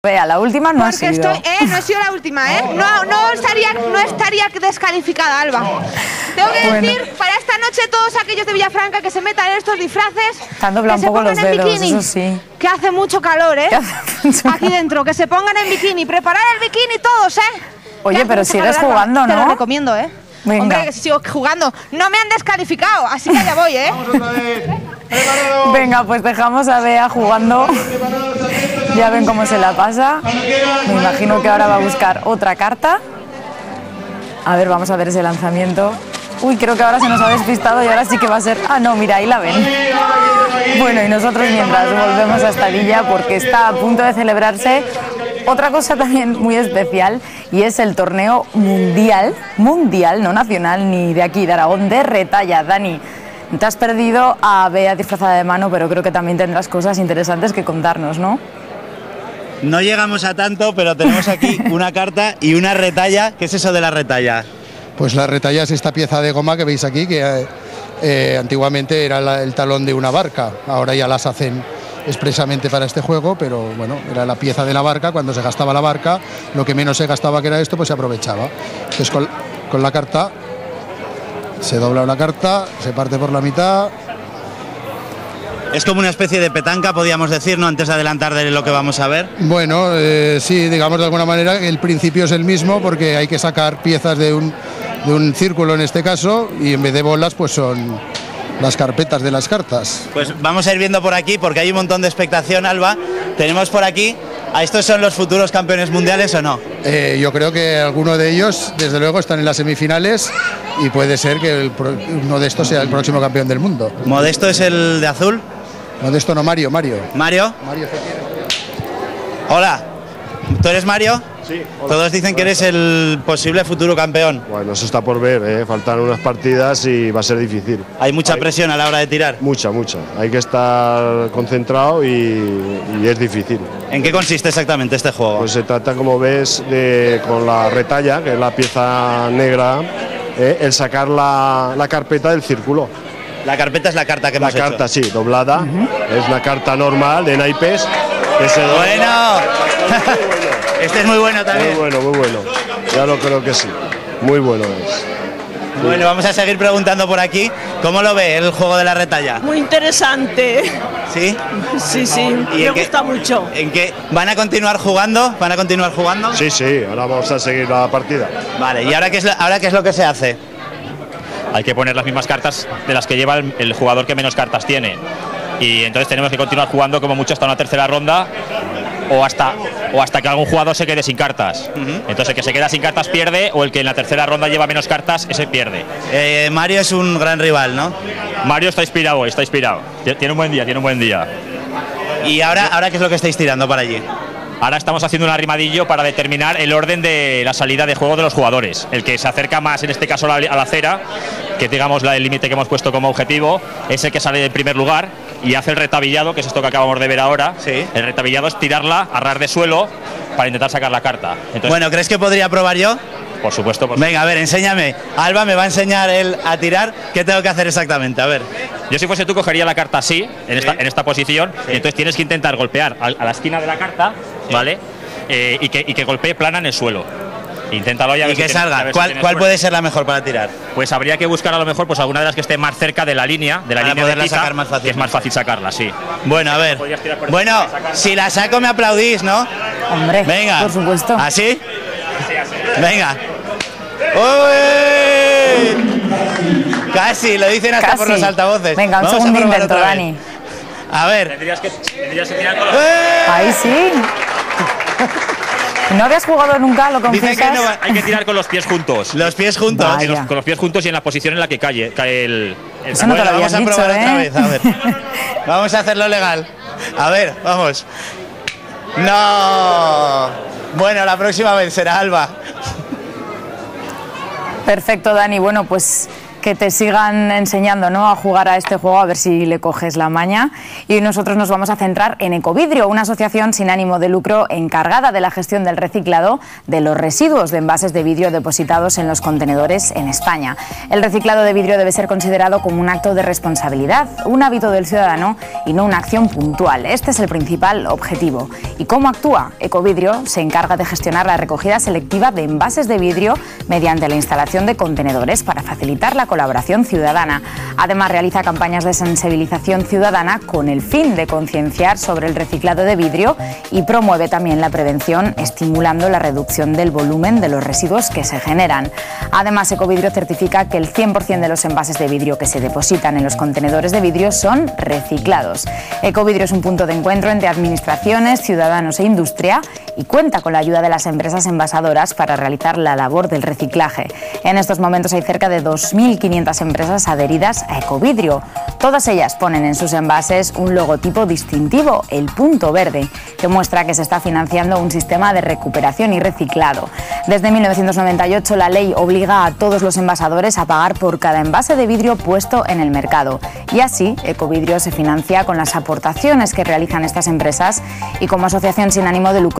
europea. La última no ha sido. No ha sido la última, ¿eh? No estaría descalificada, Alba. Tengo que decir, para esta noche, todos aquellos de Villafranca que se metan en estos disfraces, te han doblado un poco los dedos, bikini, eso sí. Que hace mucho calor, ¿eh? Aquí dentro, que se pongan en bikini. Preparar el bikini todos, ¿eh? Oye, pero sigues jugando, ¿no? Te lo recomiendo, ¿eh? Venga. Hombre, que sigo jugando. No me han descalificado, así que ya voy, ¿eh? Vamos otra vez. Venga, pues dejamos a Bea jugando. Ya ven cómo se la pasa. Me imagino que ahora va a buscar otra carta. A ver, vamos a ver ese lanzamiento. Uy, creo que ahora se nos ha despistado y ahora sí que va a ser... Ah, no, mira, ahí la ven. Bueno, y nosotros mientras volvemos a Estadilla porque está a punto de celebrarse otra cosa también muy especial y es el torneo mundial, no nacional ni de aquí, de Aragón, de retalla. Dani, te has perdido a Bea disfrazada de mano, pero creo que también tendrás cosas interesantes que contarnos, ¿no? No llegamos a tanto, pero tenemos aquí una carta y una retalla. ¿Qué es eso de la retalla? Pues la retalla es esta pieza de goma que veis aquí, que antiguamente era el talón de una barca, ahora ya las hacen expresamente para este juego, pero bueno, era la pieza de la barca. Cuando se gastaba la barca, lo que menos se gastaba, que era esto, pues se aprovechaba. Entonces con la carta se dobla una carta, se parte por la mitad. Es como una especie de petanca, podríamos decir, ¿no? Antes de adelantar de lo que vamos a ver. Bueno, sí, digamos de alguna manera, el principio es el mismo, porque hay que sacar piezas de un círculo en este caso, y en vez de bolas, pues son las carpetas de las cartas. Pues vamos a ir viendo por aquí, porque hay un montón de expectación, Alba. Tenemos por aquí, ¿a estos son los futuros campeones mundiales o no? Yo creo que alguno de ellos, desde luego, están en las semifinales y puede ser que uno de estos sea el próximo campeón del mundo. ¿Modesto es el de azul? Modesto no, Mario. ¿Mario? Mario. Hola, ¿tú eres Mario? Sí. Hola. Todos dicen que eres el posible futuro campeón. Bueno, eso está por ver, ¿eh? Faltan unas partidas y va a ser difícil. ¿Hay mucha presión a la hora de tirar? Mucha. Hay que estar concentrado y es difícil. ¿En qué consiste exactamente este juego? Pues se trata, como ves, con la retalla, que es la pieza negra, el sacar la carpeta del círculo. La carpeta es la carta que hemos hecho. La carta, sí, doblada. Es una carta normal de naipes. ¡Bueno! Este es muy bueno también. Muy bueno. Ya lo creo que sí. Muy bueno es. Bueno, vamos a seguir preguntando por aquí. ¿Cómo lo ve el juego de la retalla? Muy interesante. ¿Sí? Sí. Me gusta mucho. ¿En qué? ¿Van a continuar jugando? Sí. Ahora vamos a seguir la partida. Vale, ¿y ahora qué es lo que se hace? Hay que poner las mismas cartas de las que lleva el jugador que menos cartas tiene. Y entonces tenemos que continuar jugando como mucho hasta una tercera ronda o hasta que algún jugador se quede sin cartas. Entonces el que se queda sin cartas pierde, o el que en la tercera ronda lleva menos cartas, ese pierde. Mario es un gran rival, ¿no? Mario está inspirado. Tiene un buen día. ¿Y ahora qué es lo que estáis tirando para allí? Ahora estamos haciendo un arrimadillo para determinar el orden de la salida de juego de los jugadores. El que se acerca más, en este caso, a la acera, que digamos el límite que hemos puesto como objetivo, es el que sale en primer lugar y hace el retabillado, que es esto que acabamos de ver ahora. Sí. El retabillado es tirarla a ras de suelo para intentar sacar la carta. Entonces, bueno, ¿crees que podría probar yo? Por supuesto. Venga, a ver, enséñame. Alba me va a enseñar él a tirar. ¿Qué tengo que hacer exactamente? A ver. Yo, si fuese tú, cogería la carta así, en esta posición, y entonces tienes que intentar golpear a la esquina de la carta, ¿vale? Y que golpee plana en el suelo. Inténtalo ya. Y que salga. ¿Cuál puede ser la mejor para tirar? Pues habría que buscar a lo mejor pues alguna de las que esté más cerca de la línea, para poderla sacar más fácil. Que es más fácil sacarla, sí. Bueno, a ver. Bueno, si la saco me aplaudís, ¿no? Hombre, venga. Por supuesto. ¿Así? Venga. ¡Uy! Casi, lo dicen hasta por los altavoces. Venga, un segundo intento, Dani. A ver. Tendrías que tirar con Ahí sí. ¿No habías jugado nunca? ¿Lo confiesas? Dice que no, hay que tirar con los pies juntos. ¿Los pies juntos? Con los pies juntos y en la posición en la que cae el Eso no te lo habías vamos a dicho, probar otra vez, a ver. Vamos a hacerlo legal. A ver, vamos. ¡No! Bueno, la próxima vez será Alba. Perfecto, Dani. Bueno, pues que te sigan enseñando, ¿no?, a jugar a este juego, a ver si le coges la maña. Y nosotros nos vamos a centrar en Ecovidrio, una asociación sin ánimo de lucro encargada de la gestión del reciclado de los residuos de envases de vidrio depositados en los contenedores en España. El reciclado de vidrio debe ser considerado como un acto de responsabilidad, un hábito del ciudadano y no una acción puntual. Este es el principal objetivo. ¿Y cómo actúa? Ecovidrio se encarga de gestionar la recogida selectiva de envases de vidrio mediante la instalación de contenedores para facilitar la colaboración ciudadana. Además, realiza campañas de sensibilización ciudadana con el fin de concienciar sobre el reciclado de vidrio y promueve también la prevención, estimulando la reducción del volumen de los residuos que se generan. Además, Ecovidrio certifica que el 100% de los envases de vidrio que se depositan en los contenedores de vidrio son reciclados. Ecovidrio es un punto de encuentro entre administraciones, ciudadanos e industria y cuenta con la ayuda de las empresas envasadoras para realizar la labor del reciclaje. En estos momentos hay cerca de 2.500 empresas adheridas a Ecovidrio. Todas ellas ponen en sus envases un logotipo distintivo, el punto verde, que muestra que se está financiando un sistema de recuperación y reciclado. Desde 1998 la ley obliga a todos los envasadores a pagar por cada envase de vidrio puesto en el mercado. Y así, Ecovidrio se financia con las aportaciones que realizan estas empresas y como asociación sin ánimo de lucro